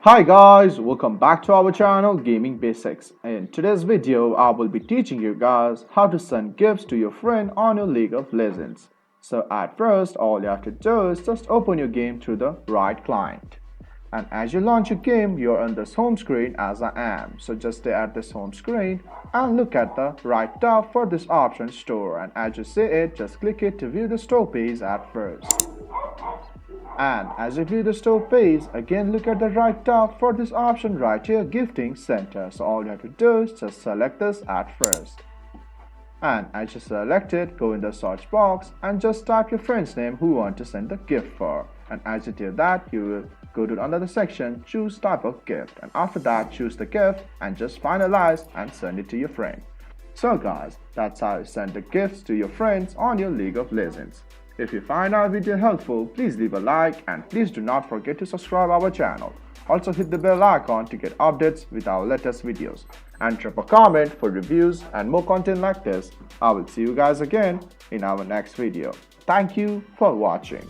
Hi guys, welcome back to our channel Gaming Basics. In today's video, I will be teaching you guys how to send gifts to your friend on your League of Legends. So at first, all you have to do is just open your game through the right client. And as you launch your game, you're on this home screen as I am. So just stay at this home screen and look at the right top for this option store. And as you see it, just click it to view the store page at first. And as you view the store page, again look at the right top for this option right here, gifting center. So all you have to do is just select this at first. And as you select it, go in the search box and just type your friend's name who you want to send the gift for. And as you do that, you will go to another section, choose type of gift. And after that, choose the gift and just finalize and send it to your friend. So guys, that's how you send the gifts to your friends on your League of Legends. If you find our video helpful, please leave a like and please do not forget to subscribe our channel. Also hit the bell icon to get updates with our latest videos. And drop a comment for reviews and more content like this. I will see you guys again in our next video. Thank you for watching.